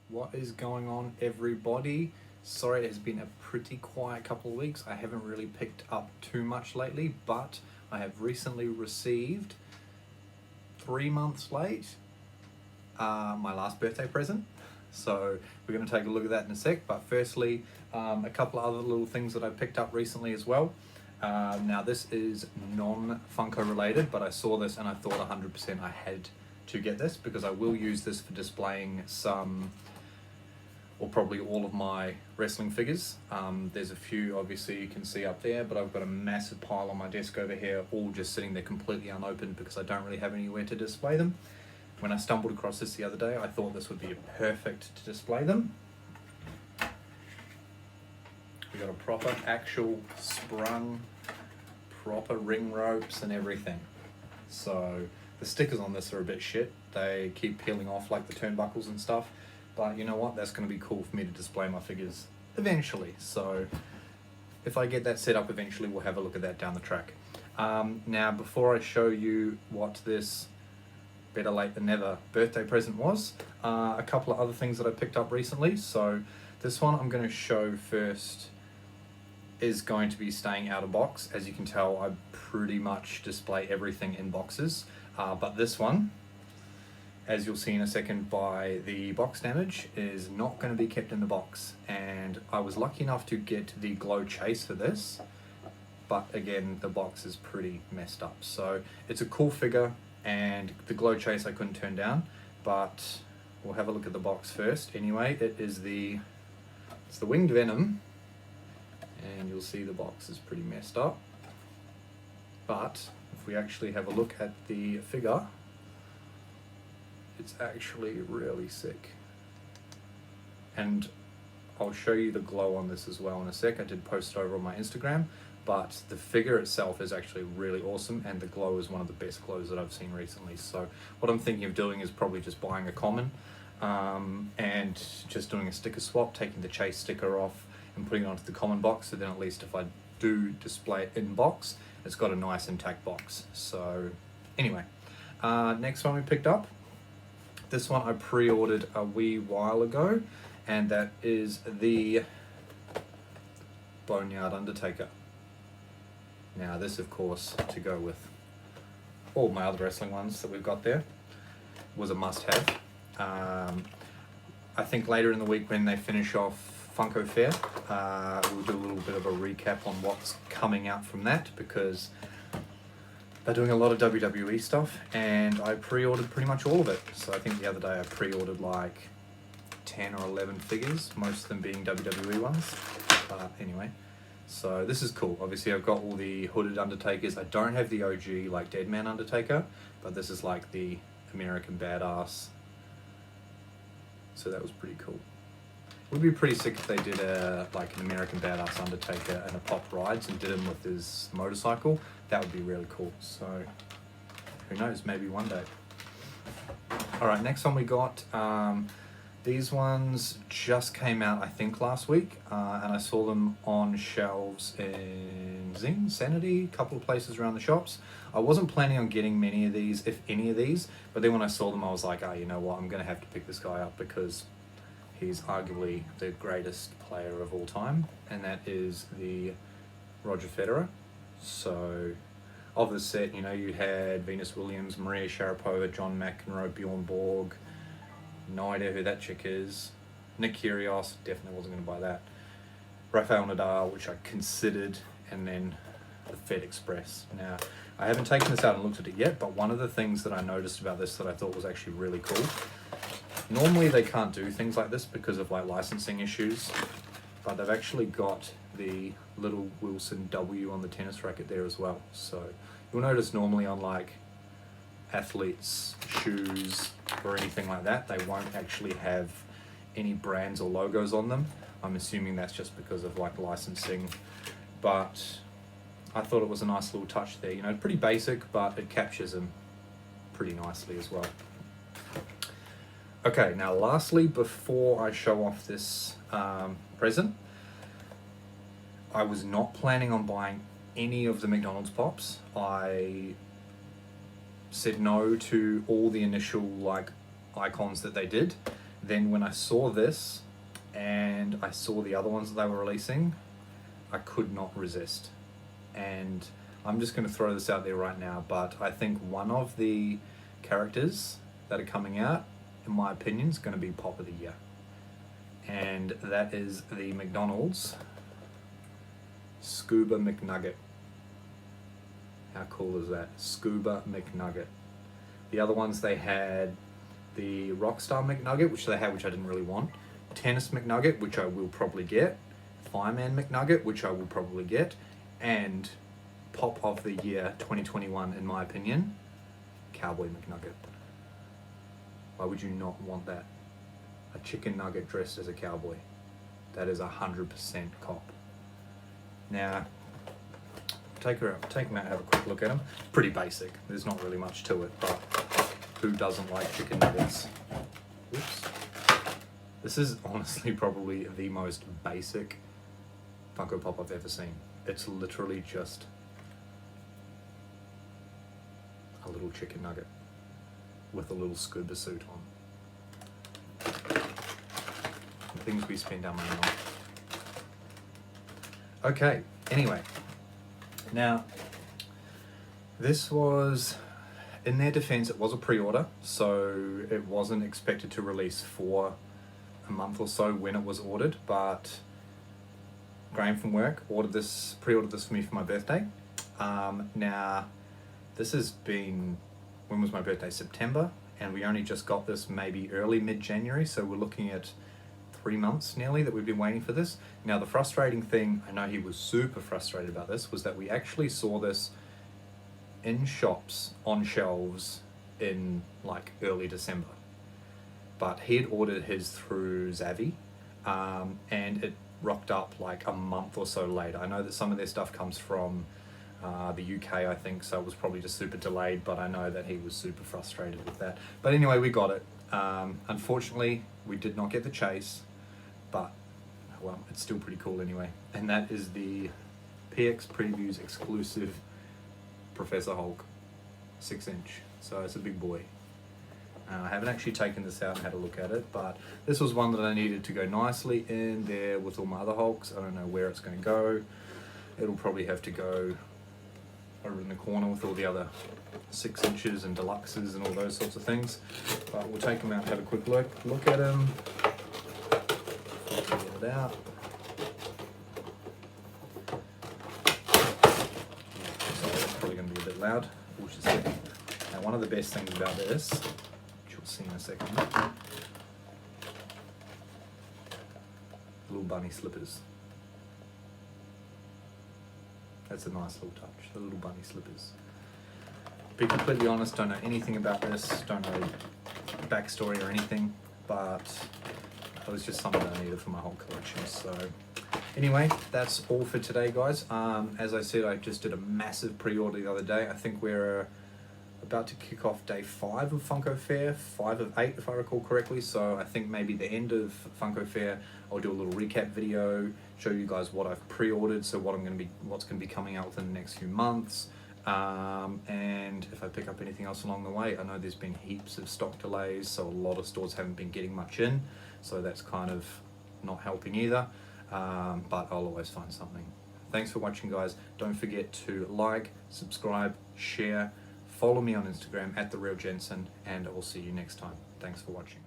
What is going on, everybody? Sorry, it has been a pretty quiet couple of weeks. I haven't really picked up too much lately, but I have recently received 3 months late my last birthday present. So we're going to take a look at that in a sec. But firstly, a couple of other little things that I picked up recently as well. Now this is non-Funko related, but I saw this and I thought 100% I had to get this because I will use this for displaying some, or probably all of my wrestling figures. There's a few obviously you can see up there, but I've got a massive pile on my desk over here, all just sitting there completely unopened because I don't really have anywhere to display them. When I stumbled across this the other day, I thought this would be perfect to display them. We got a proper actual sprung, proper ring ropes and everything. So the stickers on this are a bit shit. They keep peeling off like the turnbuckles and stuff. But you know what? That's going to be cool for me to display my figures eventually. So if I get that set up eventually, we'll have a look at that down the track. Now, before I show you what this better late than never birthday present was, a couple of other things that I picked up recently. So this one I'm going to show first is going to be staying out of box. As you can tell, I pretty much display everything in boxes. But this one, as you'll see in a second by the box damage, is not going to be kept in the box. And I was lucky enough to get the glow chase for this, but again, the box is pretty messed up. So it's a cool figure, and the glow chase I couldn't turn down, but we'll have a look at the box first. Anyway, it's the Winged Venom, and you'll see the box is pretty messed up. But if we actually have a look at the figure, it's actually really sick. And I'll show you the glow on this as well in a sec. I did post it over on my Instagram, but the figure itself is actually really awesome, and the glow is one of the best glows that I've seen recently. So what I'm thinking of doing is probably just buying a common and just doing a sticker swap, taking the chase sticker off and putting it onto the common box, so then at least if I do display it in box, it's got a nice intact box. So anyway, next one we picked up. This one I pre-ordered a wee while ago, and that is the Boneyard Undertaker. Now this, of course, to go with all my other wrestling ones that we've got there, was a must-have. I think later in the week when they finish off Funko Fair, we'll do a little bit of a recap on what's coming out from that, because they're doing a lot of WWE stuff, and I pre-ordered pretty much all of it. So I think the other day I pre-ordered like 10 or 11 figures, most of them being WWE ones. But anyway, so this is cool. Obviously I've got all the hooded Undertakers. I don't have the OG like Deadman Undertaker, but this is like the American Badass. So that was pretty cool. It would be pretty sick if they did like an American Badass Undertaker and a Pop Rides and did him with his motorcycle. That would be really cool. So who knows, maybe one day. All right, next one we got. These ones just came out, I think, last week, and I saw them on shelves in Zing, Sanity, a couple of places around the shops. I wasn't planning on getting many of these, if any of these, but then when I saw them, I was like, oh, you know what, I'm going to have to pick this guy up because he's arguably the greatest player of all time, and that is the Roger Federer. So, of the set, you know, you had Venus Williams, Maria Sharapova, John McEnroe, Bjorn Borg. No idea who that chick is. Nick Kyrgios, definitely wasn't going to buy that. Rafael Nadal, which I considered, and then the Fed Express. Now, I haven't taken this out and looked at it yet, but one of the things that I noticed about this that I thought was actually really cool, normally they can't do things like this because of like licensing issues, but they've actually got the little Wilson W on the tennis racket there as well. So you'll notice normally on like athletes' shoes or anything like that, they won't actually have any brands or logos on them. I'm assuming that's just because of like licensing, but I thought it was a nice little touch there. You know, pretty basic, but it captures them pretty nicely as well. Okay, now lastly, before I show off this present, I was not planning on buying any of the McDonald's pops. I said no to all the initial like icons that they did. Then when I saw this and I saw the other ones that they were releasing, I could not resist. And I'm just going to throw this out there right now, but I think one of the characters that are coming out, in my opinion, is going to be Pop of the Year. And that is the McDonald's Scuba McNugget. How cool is that? Scuba McNugget. The other ones, they had the Rockstar McNugget, which they had, which I didn't really want. Tennis McNugget, which I will probably get. Fireman McNugget, which I will probably get. And Pop of the Year 2021, in my opinion, Cowboy McNugget. Why would you not want that? A chicken nugget dressed as a cowboy. That is 100% cop. Now, take him out and have a quick look at him. Pretty basic. There's not really much to it, but who doesn't like chicken nuggets? Oops. This is honestly probably the most basic Funko Pop I've ever seen. It's literally just a little chicken nugget with a little scuba suit on. The things we spend our money on. Okay, anyway. Now, this was, in their defense, it was a pre-order, so it wasn't expected to release for a month or so when it was ordered, but Graeme from work pre-ordered this for me for my birthday. Now, this has been, when was my birthday? September, and we only just got this maybe early mid-January, so we're looking at 3 months nearly that we've been waiting for this. Now, the frustrating thing, I know he was super frustrated about this, was that we actually saw this in shops on shelves in like early December. But he had ordered his through Zavvi, and it rocked up like a month or so later. I know that some of their stuff comes from the UK, I think, so it was probably just super delayed, but I know that he was super frustrated with that. But anyway, we got it. Unfortunately, we did not get the chase, but well, it's still pretty cool anyway. And that is the PX Previews exclusive Professor Hulk 6-inch, so it's a big boy. I haven't actually taken this out and had a look at it, but this was one that I needed to go nicely in there with all my other Hulks. I don't know where it's going to go. It'll probably have to go over in the corner with all the other 6 inches and deluxes and all those sorts of things. But we'll take them out and have a quick look at them. Get it out. Sorry, it's probably going to be a bit loud. We'll just see. Now, one of the best things about this, which we'll see in a second, little bunny slippers. That's a nice little touch, the little bunny slippers. To be completely honest, don't know anything about this, don't know backstory or anything, but it was just something that I needed for my whole collection. So anyway, that's all for today, guys. As I said, I just did a massive pre-order the other day. I think we're about to kick off day 5 of Funko Fair, 5 of 8 if I recall correctly. So I think maybe the end of Funko Fair, I'll do a little recap video, show you guys what I've pre-ordered, so what's going to be coming out within the next few months. And if I pick up anything else along the way, I know there's been heaps of stock delays, so a lot of stores haven't been getting much in, so that's kind of not helping either. But I'll always find something. Thanks for watching, guys. Don't forget to like, subscribe, share. Follow me on Instagram @TheRealJensen, and I will see you next time. Thanks for watching.